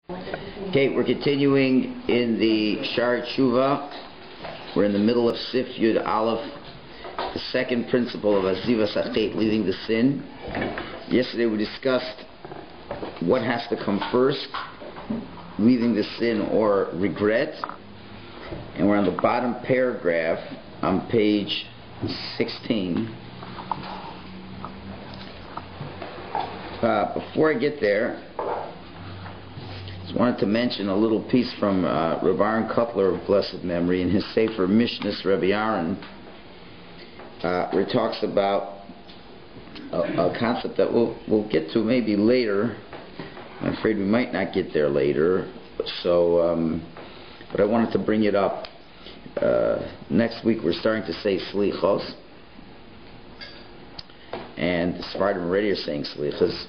Okay, we're continuing in the Shar Teshuva. We're in the middle of Sif Yud Aleph, the second principle of Azivas Achet, leaving the sin. Yesterday we discussed what has to come first, leaving the sin or regret. And we're on the bottom paragraph on page 16. Before I get there, I wanted to mention a little piece from Rabbi Cutler of blessed memory in his Sefer Mishnahs Rabbi Aaron, where he talks about a concept that we'll get to maybe later. I'm afraid we might not get there later, so but I wanted to bring it up. Next week we're starting to say SLICHOS, and the Sephardim already are saying SLICHOS.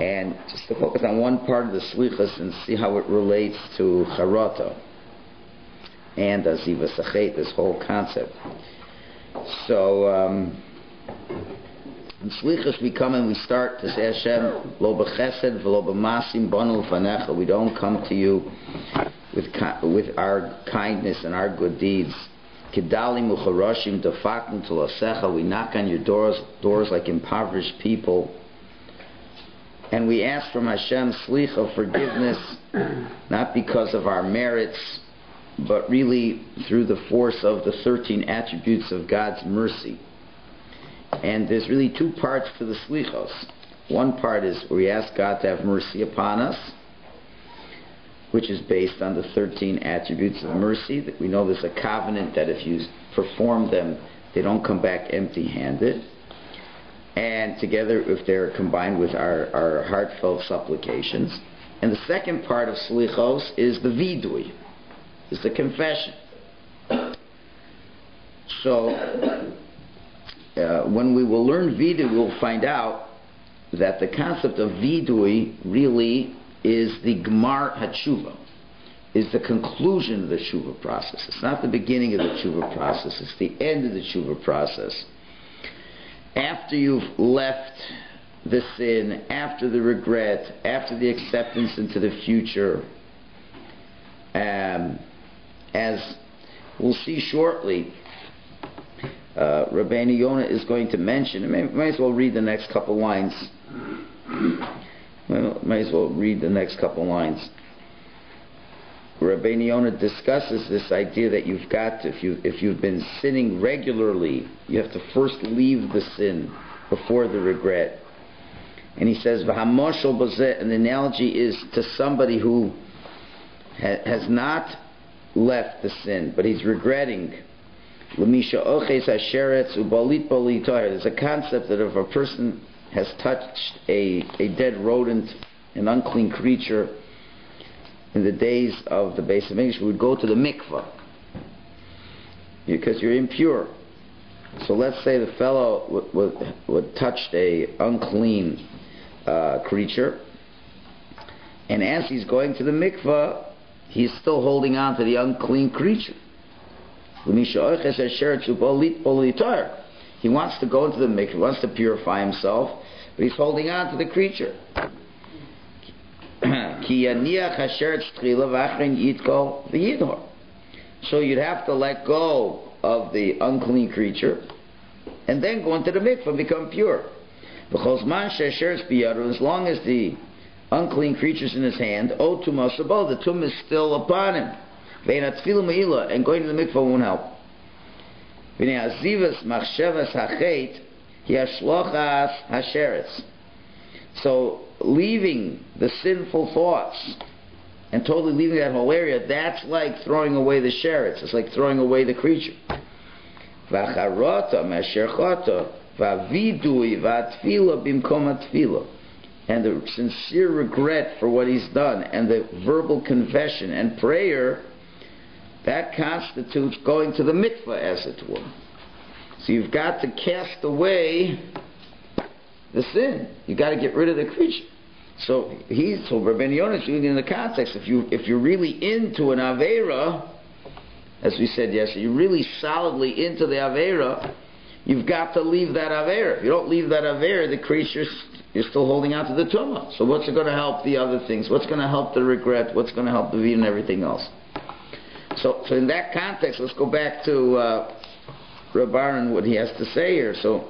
And just to focus on one part of the SLICHOS and see how it relates to Charata and Azivas Achet, this whole concept. So in SLICHOS we come and we start to say, Hashem, lo b'chesed v'lo b'masim banu l'fanecha. We don't come to you with our kindness and our good deeds. Kedalim u'charoshim dafakim t'lasecha. We knock on your doors like impoverished people. And we ask from Hashem Slicha, forgiveness, not because of our merits, but really through the force of the 13 attributes of God's mercy. And there's really two parts to the Slichos. One part is where we ask God to have mercy upon us, which is based on the 13 attributes of mercy. That we know there's a covenant that if you perform them, they don't come back empty-handed. And together, if they're combined with our heartfelt supplications. And the second part of Slichos is the vidui, is the confession. So, when we will learn vidui, we'll find out that the concept of vidui really is the Gemar HaTeshuva, is the conclusion of the Teshuva process. It's not the beginning of the Teshuva process, it's the end of the Teshuva process. After you've left the sin, after the regret, after the acceptance into the future, as we'll see shortly, Rabbi Yonah is going to mention, and might as well read the next couple lines. Rabbi Yonah discusses this idea that you've got to, if you've been sinning regularly, you have to first leave the sin before the regret. And he says, "V'hamoshel b'zeh," and the analogy is to somebody who has not left the sin, but he's regretting. L'misha oches hasheretz ubalit balitoyer. There's a concept that if a person has touched a dead rodent, an unclean creature, in the days of the base of English, we would go to the mikvah because you're impure. So let's say the fellow would touched a unclean creature, and as he's going to the mikvah, he's still holding on to the unclean creature. He wants to go into the mikvah, he wants to purify himself, but he's holding on to the creature. So you'd have to let go of the unclean creature and then go into the mikvah and become pure. As long as the unclean creature's in his hand, the tum is still upon him. And going to the mikvah won't help. So leaving the sinful thoughts and totally leaving that whole area, that's like throwing away the sheretz. It's like throwing away the creature. And the sincere regret for what he's done and the verbal confession and prayer, that constitutes going to the mikvah, as it were. So you've got to cast away the sin. You've got to get rid of the creature. So Rabbi Yonah is doing it in the context. If you're really into an Aveira, as we said yesterday, you're really solidly into the Aveira, you've got to leave that Aveira. If you don't leave that Aveira, the creature you're still holding on to the tumah. So what's going to help the other things? What's going to help the regret? What's going to help the vid and everything else? So in that context, let's go back to Rabbi and what he has to say here. So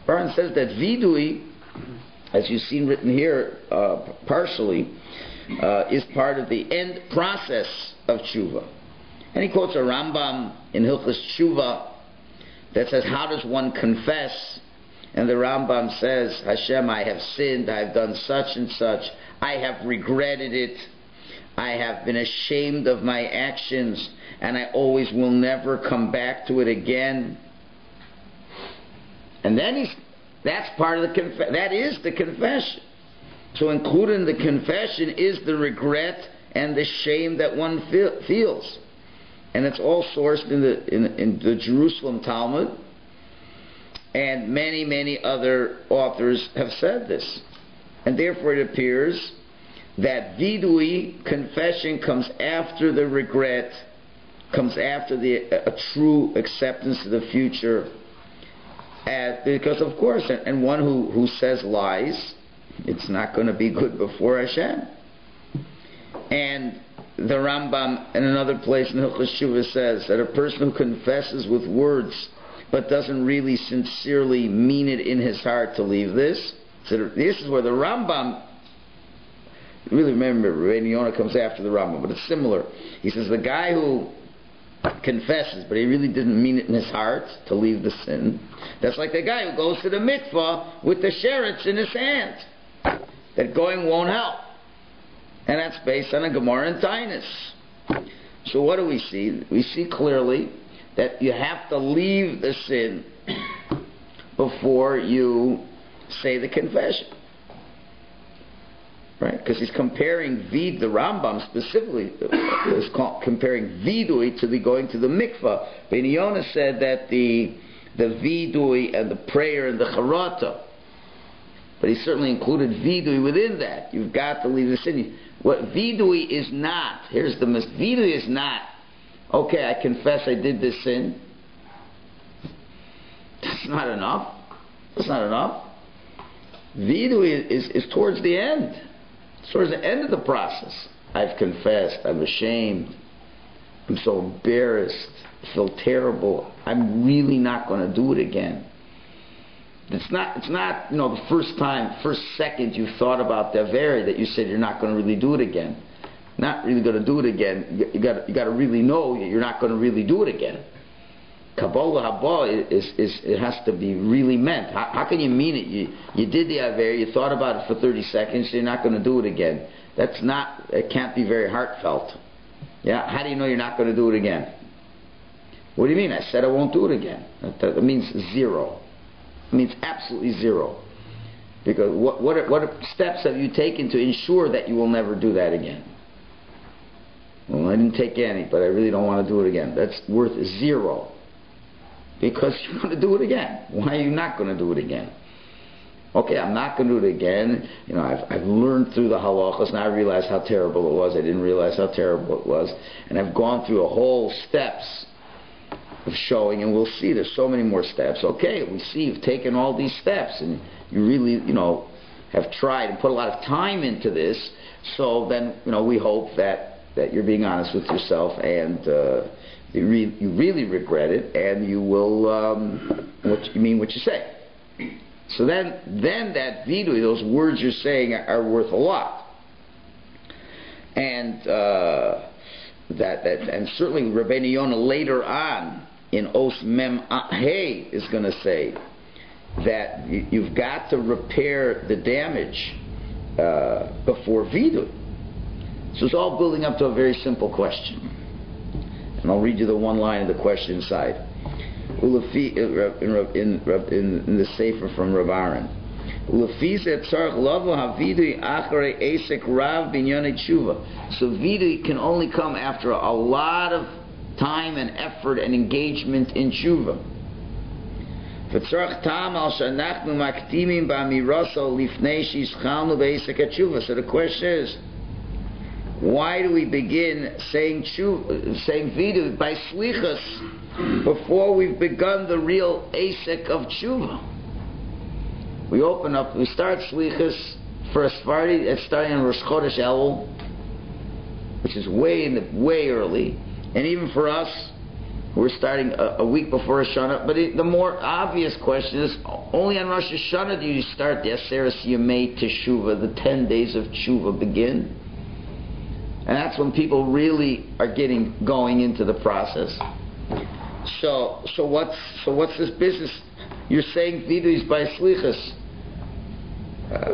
Baron says that vidui, as you've seen written here partially, is part of the end process of tshuva. And he quotes a Rambam in Hilchos Teshuva that says, how does one confess? And the Rambam says, Hashem, I have sinned, I have done such and such, I have regretted it, I have been ashamed of my actions, and I always will never come back to it again. And then that's part of the that is the confession. So included in the confession is the regret and the shame that one feels. And it's all sourced in the Jerusalem Talmud. And many, many other authors have said this. And therefore it appears that vidui, confession, comes after the regret, comes after a true acceptance of the future. Because of course, and one who says lies, it's not going to be good before Hashem. And the Rambam in another place in Hilchos Teshuva says that a person who confesses with words but doesn't really sincerely mean it in his heart to leave this. So this is where the Rambam, really remember, Rabbi Yonah comes after the Rambam, but it's similar. He says the guy who confesses, but he really didn't mean it in his heart to leave the sin, that's like the guy who goes to the mikvah with the sheretz in his hand. That going won't help. And that's based on a Gemara in Tainus. So what do we see? We see clearly that you have to leave the sin before you say the confession. Right? Because he's comparing the Rambam specifically is comparing vidui to the going to the mikvah. But Yonah said that the vidui and the prayer and the charata, but he certainly included vidui within that. You've got to leave the sin. What vidui is not, here's the vidui is not, okay, I confess I did this sin. That's not enough. That's not enough. Vidui is towards the end. It's towards the end of the process. I've confessed. I'm ashamed. I'm so embarrassed. I feel terrible. I'm really not going to do it again. It's not the first second you thought about the Averi that you said you're not going to really do it again. Not really going to do it again. You got to really know you're not going to really do it again. Kabbalah haba it has to be really meant. How can you mean it? You did the Averi, you thought about it for 30 seconds, so you're not going to do it again. It can't be very heartfelt. Yeah, how do you know you're not going to do it again? What do you mean? I said I won't do it again. That means zero. It means absolutely zero. Because what steps have you taken to ensure that you will never do that again? Well, I didn't take any, but I really don't want to do it again. That's worth zero. Because you're going to do it again. Why are you not going to do it again? Okay, I'm not going to do it again. I've learned through the halachas, and I realize how terrible it was. I didn't realize how terrible it was. And I've gone through a whole steps of showing, and we'll see there's so many more steps. Okay, we see you've taken all these steps, and you really, have tried and put a lot of time into this. So then, we hope that you're being honest with yourself, and you really regret it, and you will what you say. So then that vidui, those words you're saying are worth a lot, and and certainly Rabbi Yonah later on in Os Mem Hey is going to say that you've got to repair the damage before vidui. So it's all building up to a very simple question. And I'll read you the one line of the question inside. In the Sefer from Rabbi. So vidui can only come after a lot of time and effort and engagement in tshuva. So the question is, why do we begin saying vidui by SLICHOS before we've begun the real asek of tshuva? We start Slichos for a Sephardi. It's starting on Rosh Chodesh Elul, which is way early. And even for us, we're starting a week before Rosh Hashanah. But the more obvious question is, only on Rosh Hashanah do you start the Aseres Yemei Teshuva, the 10 days of Teshuva begin. And that's when people really are going into the process. So what's this business? You're saying Vidui by Slichos.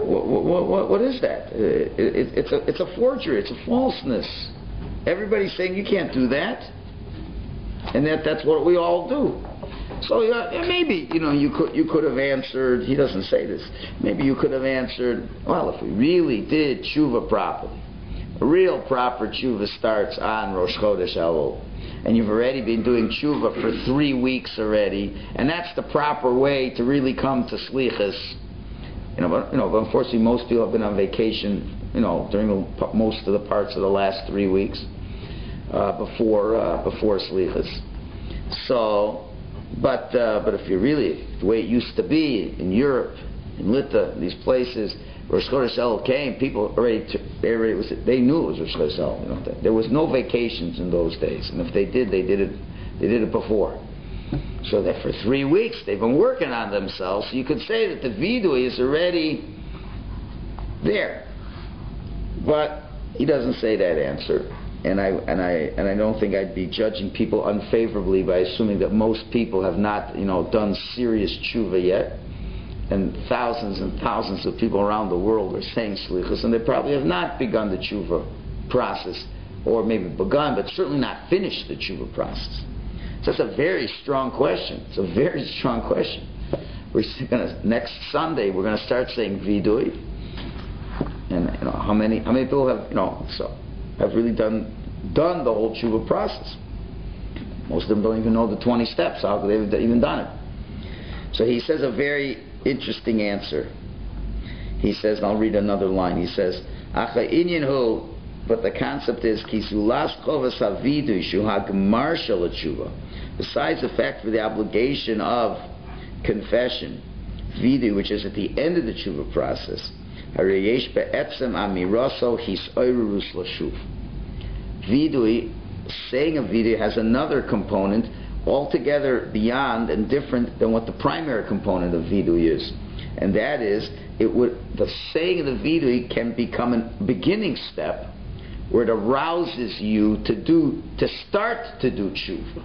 What is that? It's a forgery. It's a falseness. Everybody's saying you can't do that, and that's what we all do. So maybe you could have answered. He doesn't say this. Maybe you could have answered. Well, if we really did tshuva properly, a real proper tshuva starts on Rosh Chodesh Elul, and you've already been doing tshuva for 3 weeks already, and that's the proper way to really come to Slichos. But unfortunately, most people have been on vacation, during most of the parts of the last 3 weeks before Slichos. So, but if you really, the way it used to be in Europe, in Litva, these places, Rosh Chodesh Elul came, people they knew it was Rosh Chodesh Elul. There was no vacations in those days, and if they did it before. So that for 3 weeks they've been working on themselves. So you could say that the vidui is already there, but he doesn't say that answer, and I don't think I'd be judging people unfavorably by assuming that most people have not done serious tshuva yet, and thousands of people around the world are saying Slichos, and they probably have not begun the tshuva process, or maybe begun, but certainly not finished the tshuva process. So that's a very strong question. It's a very strong question. Next Sunday we're going to start saying vidui, and how many people have really done the whole tshuva process. Most of them don't even know the 20 steps. How could they have even done it? So he says a very interesting answer. He says, and I'll read another line. He says, "Acha inyan hu," but the concept is kisulas chovas havidui shu hagmar shel tshuva. Besides the fact for the obligation of confession, vidui, which is at the end of the tshuva process, harayesh be'etzem amiraso hisoirus lashuv. Vidui, saying of vidui, has another component altogether beyond and different than what the primary component of vidui is, and that is the saying of the vidui can become a beginning step where it arouses you to start to do tshuva.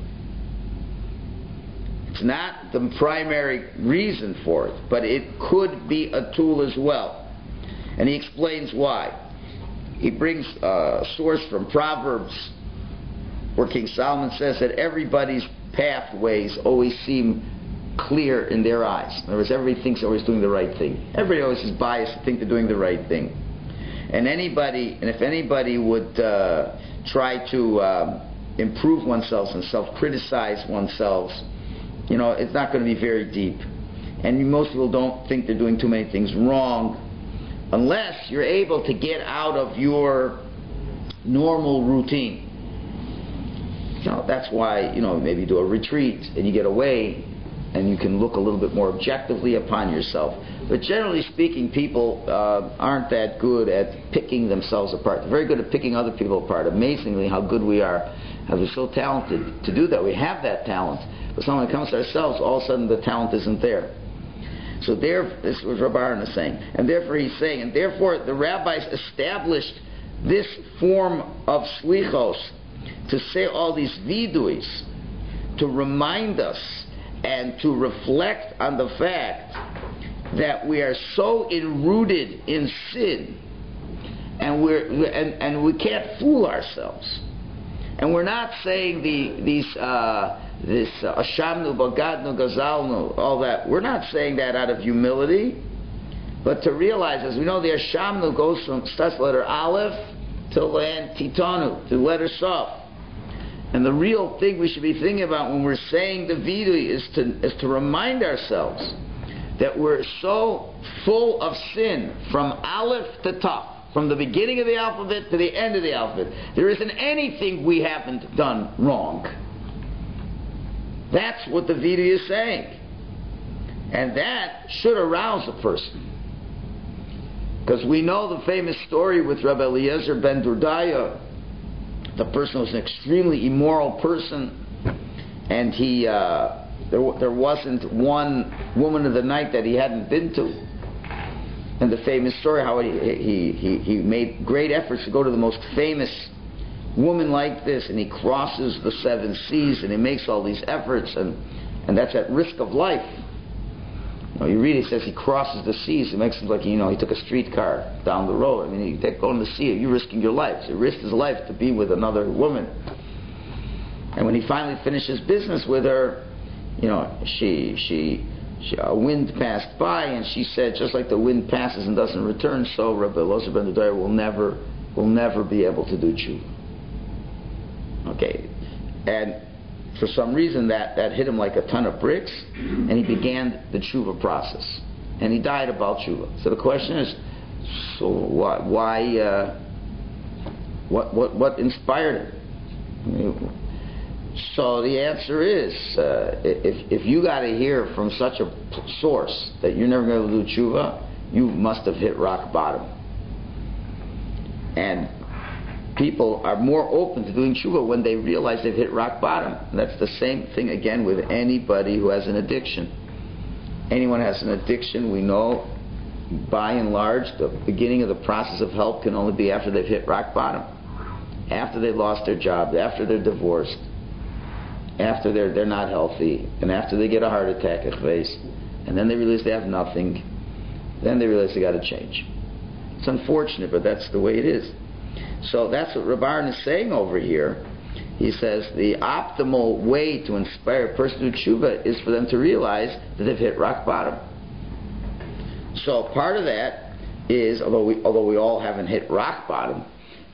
It's not the primary reason for it, but it could be a tool as well. And he explains why. He brings a source from Proverbs, where King Solomon says that everybody's pathways always seem clear in their eyes. In other words, everybody thinks they're always doing the right thing. Everybody always is biased to think they're doing the right thing. And if anybody would try to improve oneself and self-criticize oneself, it's not going to be very deep. And most people don't think they're doing too many things wrong, unless you're able to get out of your normal routine. That's why, maybe you do a retreat and you get away and you can look a little bit more objectively upon yourself. But generally speaking, people aren't that good at picking themselves apart. They're very good at picking other people apart. Amazingly, how good we are, how we're so talented to do that. We have that talent. But when it comes to ourselves, all of a sudden the talent isn't there. So this was Rabbi Aaron is saying. And therefore he's saying, and therefore the rabbis established this form of slichos to say all these viduis, to remind us and to reflect on the fact that we are so enrooted in sin, and we can't fool ourselves. And we're not saying this ashamnu, bagadnu, gazalnu, all that. We're not saying that out of humility, but to realize, as we know, the ashamnu goes from starts letter aleph to land titanu, to letter saf. And the real thing we should be thinking about when we're saying the vidui is to remind ourselves that we're so full of sin from aleph to taf, from the beginning of the alphabet to the end of the alphabet. There isn't anything we haven't done wrong. That's what the vidui is saying. And that should arouse a person. Because we know the famous story with Rabbi Eliezer ben Durdaya. The person was an extremely immoral person, and there wasn't one woman of the night that he hadn't been to. And the famous story how he made great efforts to go to the most famous woman like this, and he crosses the 7 seas, and he makes all these efforts, and that's at risk of life. You read, it says he crosses the seas. It makes it like, he took a streetcar down the road. I mean, you take going to the sea, you're risking your life. So he risked his life to be with another woman. And when he finally finished his business with her, a wind passed by, and she said, just like the wind passes and doesn't return, so Rabbi Eliezer ben Durdaya will never be able to do tshuva. Okay, and for some reason that hit him like a ton of bricks, and he began the tshuva process, and he died about tshuva. So the question is, so what inspired him? So the answer is, if you got to hear from such a source that you're never going to do tshuva, you must have hit rock bottom. And people are more open to doing tshuva when they realize they've hit rock bottom. And that's the same thing again with anybody who has an addiction. Anyone has an addiction, we know, by and large, the beginning of the process of help can only be after they've hit rock bottom. After they lost their job, after they're divorced, after they're not healthy, and after they get a heart attack at face, and then they realize they have nothing, then they realize they got to change. It's unfortunate, but that's the way it is. So that's what Rabbi is saying over here. He says the optimal way to inspire a person to do tshuva is for them to realize that they've hit rock bottom. So part of that is, although we all haven't hit rock bottom,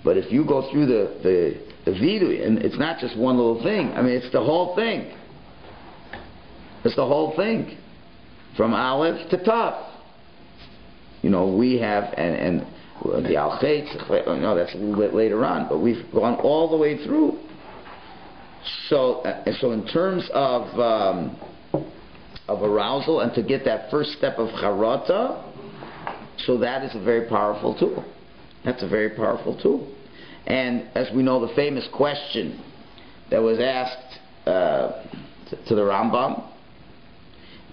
but if you go through the vidui, and it's not just one little thing. I mean, it's the whole thing. It's the whole thing, from Aleph to Tav. We have and the Al-Chetz, that's a little bit later on, but we've gone all the way through. So in terms of arousal, and to get that first step of charata, so that is a very powerful tool. That's a very powerful tool. And as we know, the famous question that was asked to the Rambam,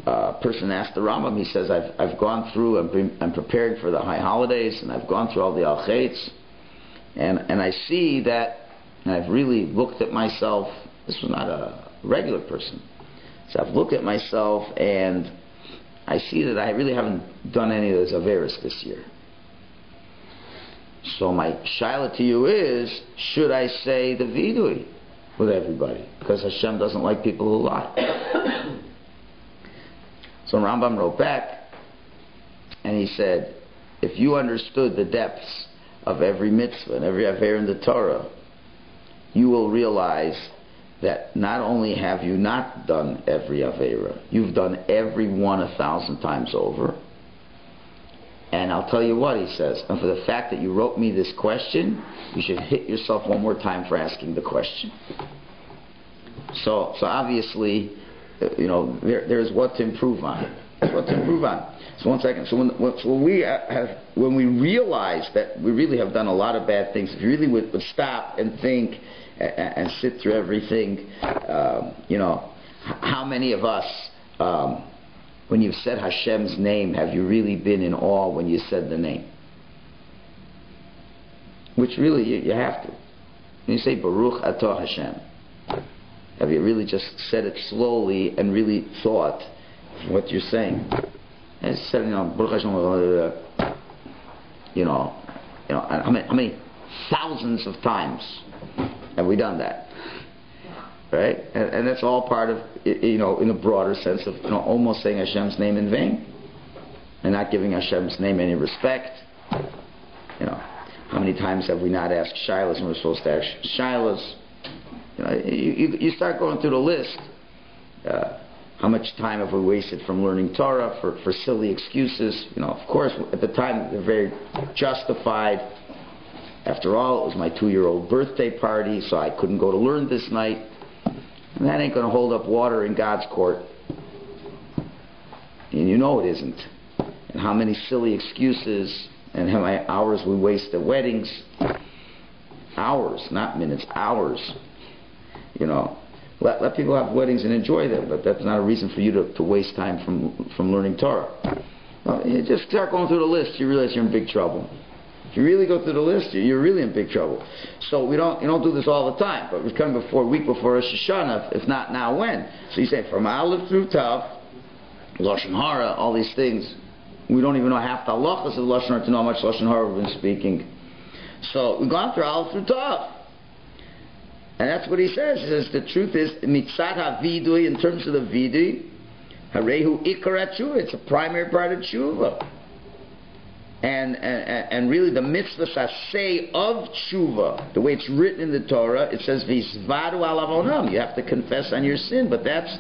a person asked the Rambam, he says, I've gone through, I'm preparing for the high holidays, and I've gone through all the Al-Chetz, and I see that, and I've really looked at myself. This was not a regular person. So I've looked at myself, and I see that I really haven't done any of those Averis this year. So my shaila to you is, should I say the vidui with everybody? Because Hashem doesn't like people who lie. So Rambam wrote back, and he said, if you understood the depths of every mitzvah and every aver in the Torah, you will realize that not only have you not done every avera, you've done every one 1,000 times over. And I'll tell you what, he says, and for the fact that you wrote me this question, you should hit yourself one more time for asking the question. So obviously, there's what to improve on. There's what to improve on. So one second. So when we realize that we really have done a lot of bad things, if you really would stop and think and sit through everything, how many of us, when you've said Hashem's name, have you really been in awe when you said the name? Which really you have to. When you say Baruch Atah Hashem, have you really just said it slowly and really thought what you're saying? And said, Baruch Hashem, how many thousands of times have we done that? Right? And that's all part of, in a broader sense of, almost saying Hashem's name in vain and not giving Hashem's name any respect. How many times have we not asked shilas when we're supposed to ask shilas? You start going through the list. How much time have we wasted from learning Torah for silly excuses? Of course, at the time they're very justified. After all, it was my 2-year-old birthday party, so I couldn't go to learn this night. And that ain't going to hold up water in God's court. And you know it isn't. And how many silly excuses and how many hours we waste at weddings. Hours, not minutes, hours. You know, let people have weddings and enjoy them, but that's not a reason for you to waste time from learning Torah. You just start going through the list, you realize you're in big trouble. If you really go through the list, you're really in big trouble. So you don't do this all the time, but we're coming a week before Rosh Hashanah, if not now, when? So you say from Aleph through Tav, Lashon Hara, all these things. We don't even know half the halachas of Lashon Hara to know how much Lashon Hara we've been speaking. So we've gone through Aleph through Tav. And that's what he says. He says the truth is, mitzat ha-vidui, in terms of the vidui, harehu ikar tshuva, it's a primary part of tshuva. And really the mitzvah saseh of tshuva, the way it's written in the Torah, it says v'izvadu al avonam, you have to confess on your sin, but that's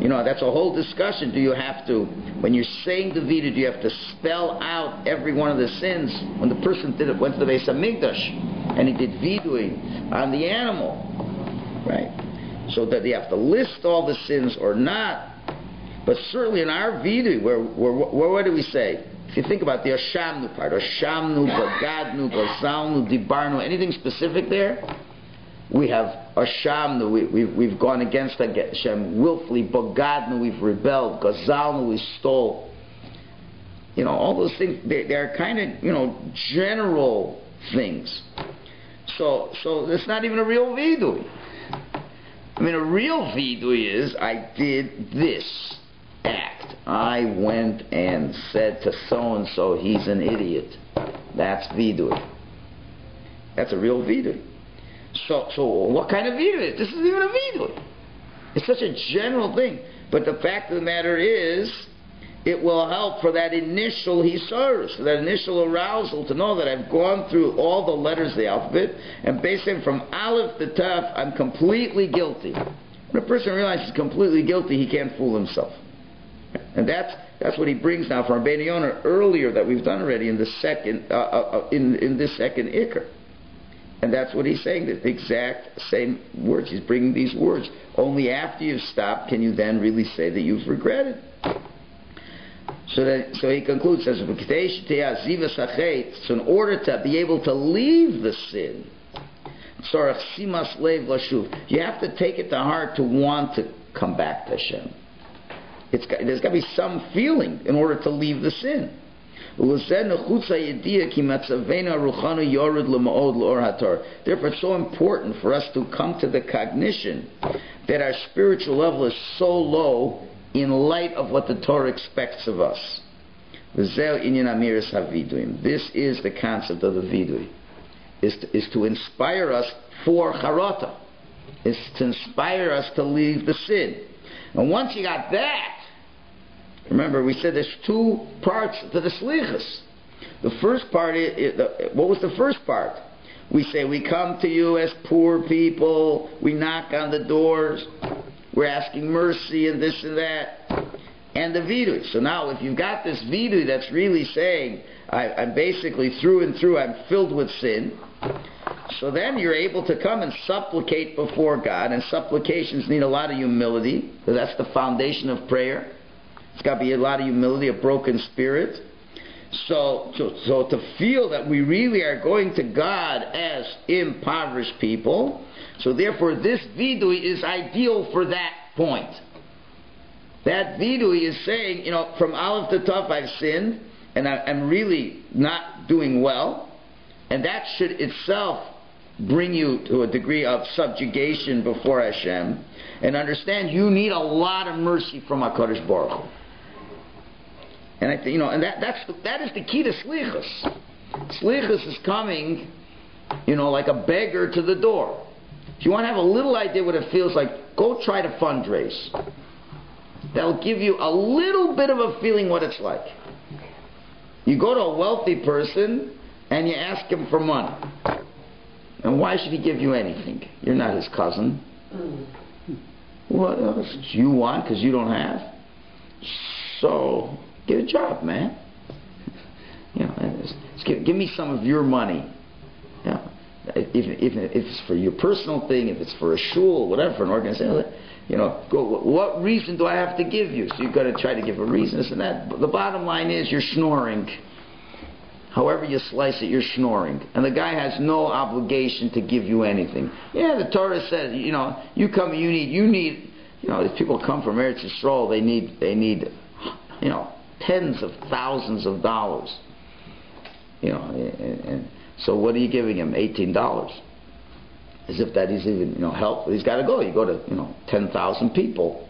a whole discussion. Do you have to, when you're saying the vidui, do you have to spell out every one of the sins? When the person went to the Beis HaMikdash and he did vidui on the animal, right? So that you have to list all the sins or not. But certainly in our vidui, where what do we say? If you think about the Ashamnu part, Ashamnu, Bagadnu, Gazalnu, Dibarnu, anything specific there? We have Ashamnu, we've gone against Hashem willfully, Bagadnu, we've rebelled, Gazalnu, we stole. All those things, they're kind of, general things. So it's not even a real vidui. I mean, a real vidui is, I did this act. I went and said to so-and-so, he's an idiot. That's vidui. That's a real vidui. So what kind of vidui is this? This isn't even a vidui. It's such a general thing. But the fact of the matter is, it will help for that initial hisaurus, for that initial arousal, to know that I've gone through all the letters of the alphabet, and basically from Aleph to Tav, I'm completely guilty. When a person realizes he's completely guilty, he can't fool himself. And that's what he brings now from Rabbi Yonah earlier that we've done already in the second in this second Ikar. And that's what he's saying, the exact same words. He's bringing these words. Only after you've stopped can you then really say that you've regretted. So he concludes, says, so in order to be able to leave the sin, you have to take it to heart to want to come back to Hashem. There's got to be some feeling in order to leave the sin. Therefore, it's so important for us to come to the cognition that our spiritual level is so low in light of what the Torah expects of us. This is the concept of the vidui, is to inspire us for charata, is to inspire us to leave the sin. And once you got that, remember we said there's two parts to the SLICHOS. The first part is, what was the first part? We say we come to you as poor people, we knock on the doors, we're asking mercy and this and that, and the vidui. So now if you've got this vidui that's really saying, I'm basically through and through, I'm filled with sin, so then you're able to come and supplicate before God, and supplications need a lot of humility, because that's the foundation of prayer. It's got to be a lot of humility, a broken spirit. So to feel that we really are going to God as impoverished people, so therefore this vidui is ideal for that point. That vidui is saying, from Aleph to Tav I've sinned, and I'm really not doing well, and that should itself bring you to a degree of subjugation before Hashem, and understand you need a lot of mercy from HaKadosh Baruch Hu. And that is the key to SLICHOS. SLICHOS is coming, like a beggar to the door. If you want to have a little idea what it feels like, go try to fundraise. That'll give you a little bit of a feeling what it's like. You go to a wealthy person and you ask him for money. And why should he give you anything? You're not his cousin. What else do you want because you don't have? So get a job, man. Give me some of your money. if it's for your personal thing, if it's for a shul, whatever, for an organization, what reason do I have to give you? So you've got to try to give a reason, this and that. But the bottom line is you're snoring. However you slice it, you're snoring. And the guy has no obligation to give you anything. Yeah, the Torah says, you come, you need, these people come from Eretz Yisrael, they need, tens of thousands of dollars. And so what are you giving him? $18. As if that is even, help. He's got to go. You go to, 10,000 people,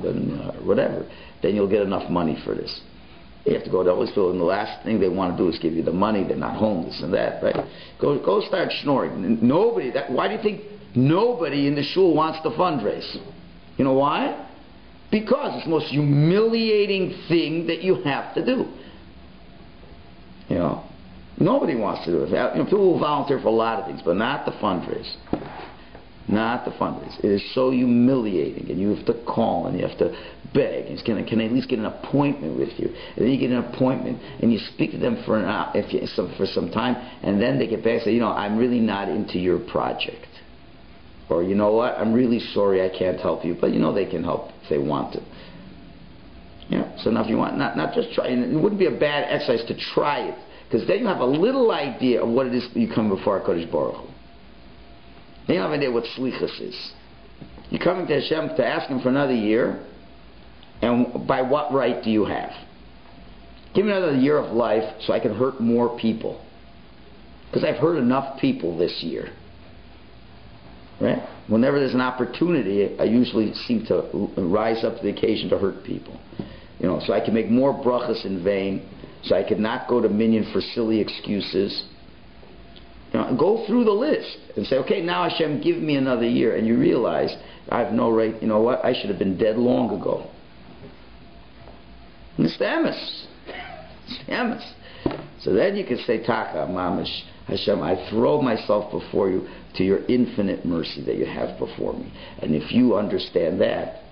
then whatever. Then you'll get enough money for this. You have to go to all these people, and the last thing they want to do is give you the money. They're not homeless and that, right? Go start snoring. Why do you think nobody in the shul wants to fundraise? You know why? Because it's the most humiliating thing that you have to do. Nobody wants to do it. People will volunteer for a lot of things, but not the fundraise. Not the fundraise. It is so humiliating, and you have to call and you have to beg. Can I at least get an appointment with you? And then you get an appointment and you speak to them for some time, and then they get back and say, I'm really not into your project, or you know what, I'm really sorry I can't help you, but they can help if they want to. So now if you want, not just try, and it wouldn't be a bad exercise to try it, because then you have a little idea of what it is you come before HaKadosh Baruch Hu. Then you have an idea what SLICHOS is. You're coming to Hashem to ask Him for another year, and by what right do you have? Give me another year of life so I can hurt more people. Because I've hurt enough people this year. Right? Whenever there's an opportunity, I usually seem to rise up to the occasion to hurt people. So I can make more brachas in vain, so I could not go to minyan for silly excuses. Go through the list and say, okay, now Hashem, give me another year. And you realize, I have no right, you know what, I should have been dead long ago. And it's the emes. It's the emes. So then you can say, Taka, Mamash, Hashem, I throw myself before you to your infinite mercy that you have before me. And if you understand that,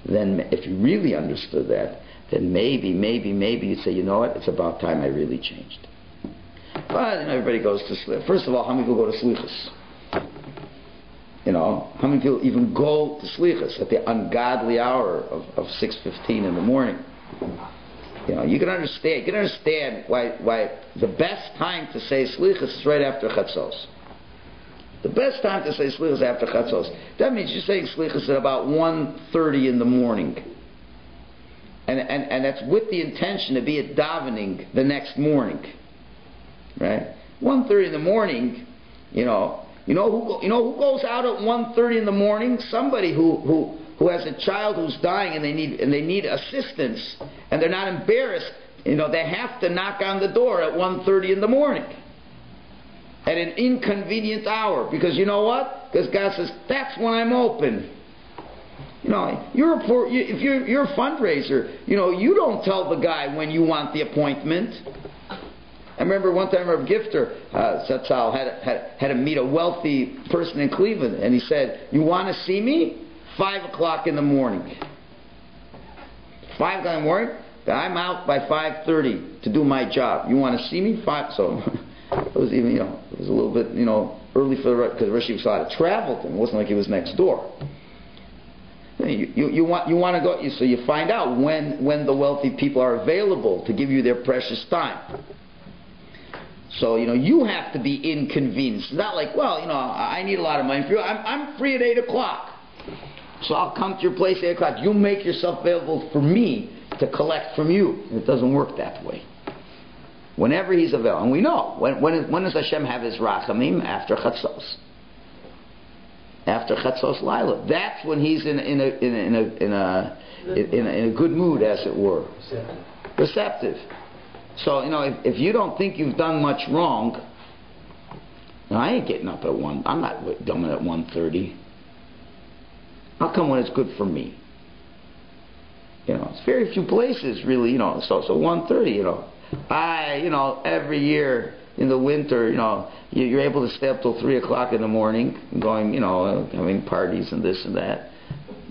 then if you really understood that, then maybe you'd say, you know what, it's about time I really changed. But everybody goes to sleep. First of all, how many people go to SLICHOS? How many people even go to SLICHOS at the ungodly hour of 6:15 in the morning? You can understand why the best time to say SLICHOS is right after Chatzos. The best time to say SLICHOS is after Chatzos. That means you're saying SLICHOS at about 1:30 in the morning. And that's with the intention to be at davening the next morning. Right? 1:30 in the morning, who goes out at 1:30 in the morning? Somebody who has a child who's dying and they need assistance, and they're not embarrassed. They have to knock on the door at 1:30 in the morning. At an inconvenient hour, because you know what? Because God says, that's when I'm open. If you're a fundraiser, you don't tell the guy when you want the appointment. I remember one time Rabbi Gifter, Zatzal, had to meet a wealthy person in Cleveland, and he said, you want to see me? 5 o'clock in the morning. 5 o'clock in the morning? I'm out by 5:30 to do my job. You want to see me? 5. So it was even, it was a little bit, early for the, because Rishi was allowed to travel to him. It wasn't like he was next door. You want to go, so you find out when the wealthy people are available to give you their precious time. So, you have to be inconvenienced. It's not like, I need a lot of money for you. I'm free at 8 o'clock. So I'll come to your place at 8 o'clock. You make yourself available for me to collect from you. It doesn't work that way. Whenever He's available. And we know, when does Hashem have His rachamim? After Chatzos. After Chatzos Laila. That's when He's in a good mood, as it were. Receptive. So, if you don't think you've done much wrong, I ain't getting up at 1. I'm not coming at 1:30. I'll come when it's good for me. It's very few places, really, so 1:30, every year in the winter, you're able to stay up till 3 o'clock in the morning, going, having parties and this and that,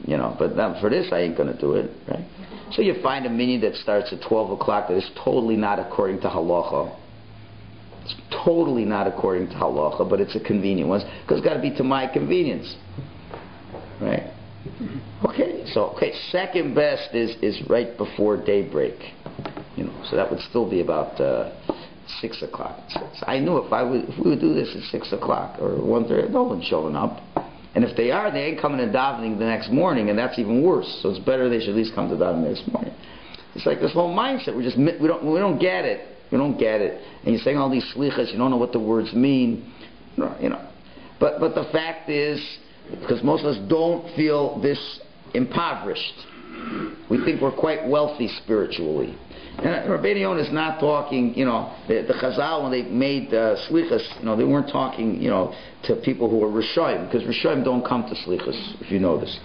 but for this, I ain't going to do it, right? So you find a minyan that starts at 12 o'clock that is totally not according to halacha. It's totally not according to halacha, but it's a convenient one, because it's got to be to my convenience. Right? Okay, second best is right before daybreak. So that would still be about 6 o'clock. So I knew if we would do this at 6 o'clock or 1:30, no one's showing up. And if they are, they ain't coming to davening the next morning, and that's even worse. So it's better they should at least come to davening the next morning. It's like this whole mindset. We don't get it. We don't get it. And you're saying all these slichos, you don't know what the words mean. But the fact is, because most of us don't feel this impoverished. We think we're quite wealthy spiritually. And Rabbi is not talking, the Chazal, when they made Slichos, they weren't talking, to people who are Rishoyim, because Rishoyim don't come to Slichos, if you noticed.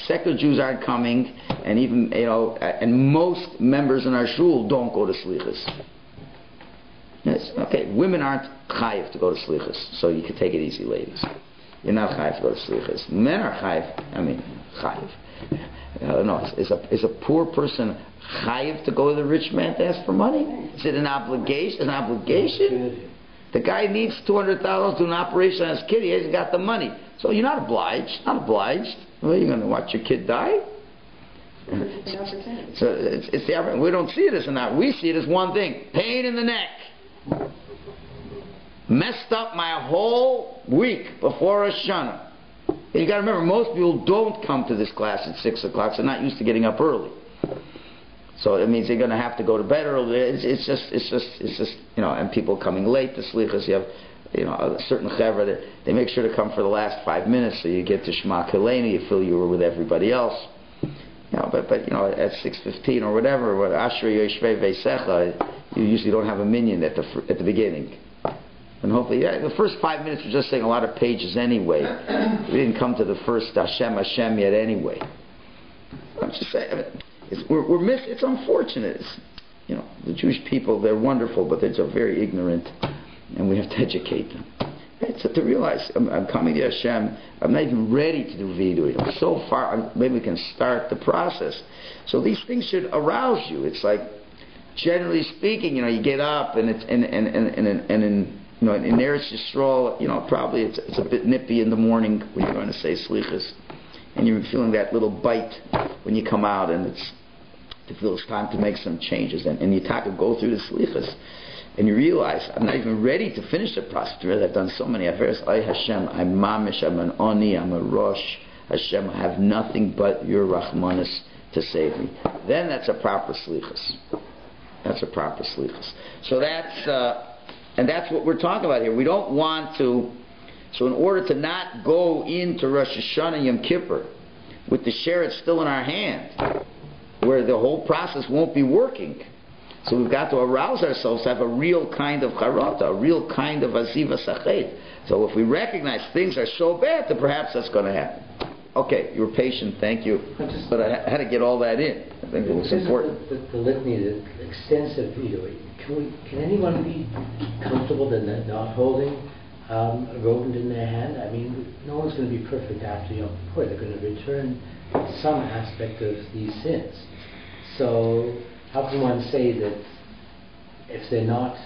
Secular Jews aren't coming, and even, and most members in our shul don't go to Slichos. Yes, okay, women aren't chayiv to go to Slichos, so you can take it easy, ladies. You're not chayiv to go to Slichos. Men are chayiv. I don't know. Is a poor person chayiv to go to the rich man to ask for money? Is it an obligation? The guy needs $200,000 to do an operation on his kid. He hasn't got the money, so you're not obliged. Well, you're going to watch your kid die? So it's the opportunity. We don't see it as an opportunity. We see it as one thing: pain in the neck. Messed up my whole week before Rosh Hashanah. You got to remember, most people don't come to this class at 6 o'clock. So they're not used to getting up early. So it means they're going to have to go to bed early. It's just and people coming late to slichos. You have a certain chevra, they make sure to come for the last 5 minutes, so you get to Shema Keleni, you feel you were with everybody else. But at 6:15 or whatever, Ashrei Yoshvei Veisecha, you usually don't have a minyan at the beginning. And hopefully, the first 5 minutes we're just saying a lot of pages anyway. We didn't come to the first Hashem yet anyway. I'm just saying, it's unfortunate. The Jewish people, they're wonderful, but they're very ignorant, and we have to educate them. So to realize, I'm coming to Hashem, I'm not even ready to do vidui. I'm so far, maybe we can start the process. So these things should arouse you. It's like, generally speaking, you get up, and it's in Eretz Yisrael, probably it's a bit nippy in the morning when you're going to say slichos, and you're feeling that little bite when you come out, and you feel it's time to make some changes, and you go through the slichos, and you realize, I'm not even ready to finish the process. I've done so many affairs. Ay Hashem, I'm mamish, I'm an oni, I'm a rosh. Hashem, I have nothing but your rachmanis to save me. Then that's a proper slichos. That's a proper slichos. So and that's what we're talking about here. We don't want to, so in order to not go into Rosh Hashanah and Yom Kippur with the sheret still in our hand, where the whole process won't be working, so we've got to arouse ourselves to have a real kind of charata, a real kind of aziva sachet. So if we recognize things are so bad, then perhaps that's going to happen. Okay, you were patient, thank you. But I had to get all that in. I think it was important. The litany, the extensive video. Can anyone be comfortable that they're not holding a rodent in their hand? I mean, no one's going to be perfect after Yom Kippur. They're going to return some aspect of these sins. So how can one say that if they're not,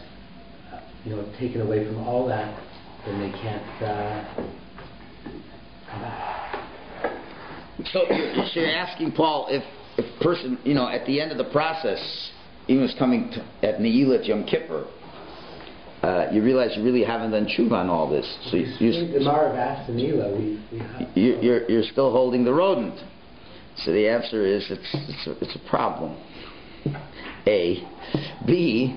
taken away from all that, then they can't come back? So you're asking, Paul, if a person, at the end of the process, even was coming at Ne'ilat Yom Kippur, you realize you really haven't done tshuva on all this. So you're still holding the rodent. So the answer is it's a problem. A. B.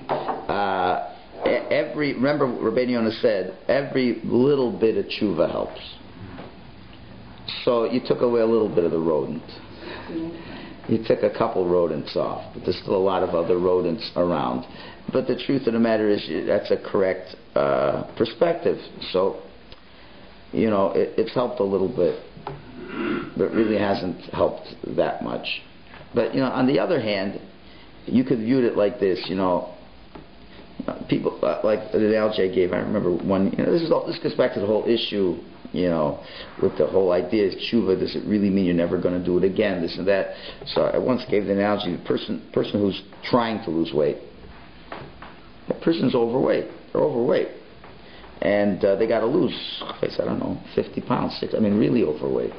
Remember what Rabbi Yonah said, every little bit of tshuva helps. So you took away a little bit of the rodent. You took a couple rodents off, but there's still a lot of other rodents around. But the truth of the matter is, that's a correct perspective. So, it's helped a little bit, but it really hasn't helped that much. But, on the other hand, you could view it like this, people, like the analogy I gave, I remember one, this goes back to the whole issue, with the whole idea is tshuva, does it really mean you're never going to do it again, this and that. So I once gave the analogy, the person who's trying to lose weight, person's overweight. They're overweight. And they got to lose, I don't know, 50 pounds, really overweight.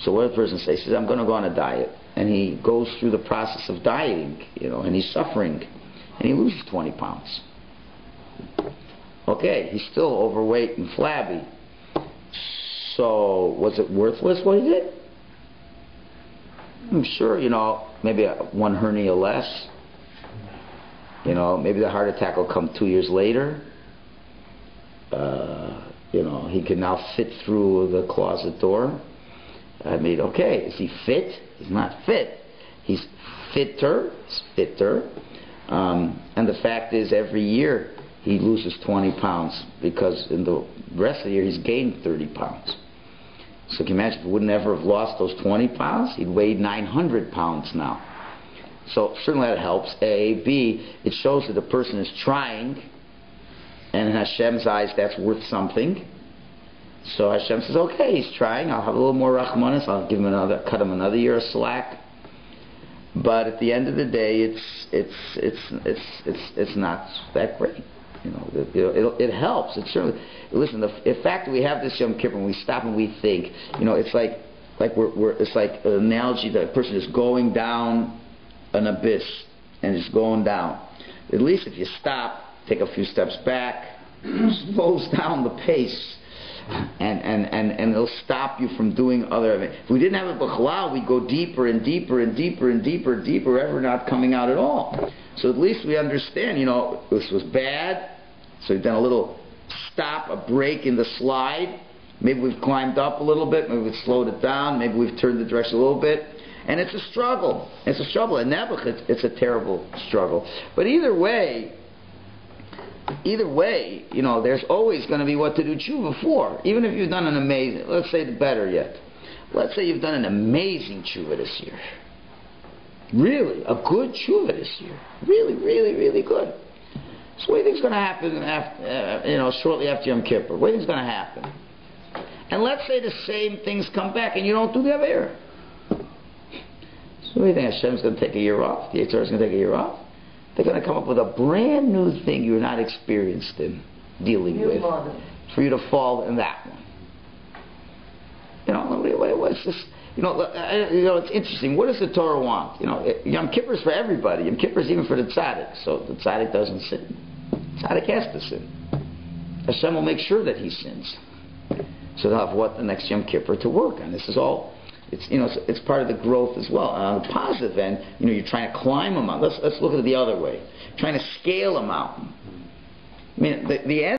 So what does the person say? He says, I'm going to go on a diet. And he goes through the process of dieting, and he's suffering. And he loses 20 pounds. Okay, he's still overweight and flabby. So was it worthless what he did? I'm sure, maybe one hernia less. Maybe the heart attack will come 2 years later. He can now fit through the closet door. Okay, is he fit? He's not fit. He's fitter. And the fact is, every year he loses 20 pounds because in the rest of the year he's gained 30 pounds. So can you imagine if he wouldn't ever have lost those 20 pounds? He'd weighed 900 pounds now. So certainly that helps. A. B. It shows that the person is trying, and in Hashem's eyes that's worth something. So Hashem says, okay, he's trying. I'll have a little more rachmanis. I'll cut him another year of slack. But at the end of the day, it's not that great. It helps. It certainly. Listen, the fact that we have this Yom Kippur and we stop and we think, it's like it's like an analogy that a person is going down an abyss and is going down. At least if you stop, take a few steps back, slows down the pace. And it'll stop you from doing other. If we didn't have a b'chalal, we'd go deeper and deeper and deeper and deeper and deeper, ever not coming out at all. So at least we understand, this was bad. So we've done a little stop, a break in the slide. Maybe we've climbed up a little bit. Maybe we've slowed it down. Maybe we've turned the direction a little bit. And it's a struggle. It's a struggle. And Nebuch, it's a terrible struggle. But either way, there's always going to be what to do tshuva for. Even if you've done an amazing, let's say better yet, let's say you've done an amazing tshuva this year. Really, a good tshuva this year. Really, really, really good. So what do you think is going to happen after, shortly after Yom Kippur? What do you think is going to happen? And let's say the same things come back and you don't do the Aver. So what do you think? Hashem's going to take a year off? The Yitzhak is going to take a year off? They're going to come up with a brand new thing you're not experienced in dealing with for you to fall in that one. What's this? It's interesting. What does the Torah want? Yom Kippur is for everybody. Yom Kippur is even for the tzaddik. So the tzaddik doesn't sin. Tzaddik has to sin. Hashem will make sure that he sins. So they'll have the next Yom Kippur to work on. This is all. It's part of the growth as well. On the positive end, you're trying to climb a mountain. Let's look at it the other way. Trying to scale a mountain. The end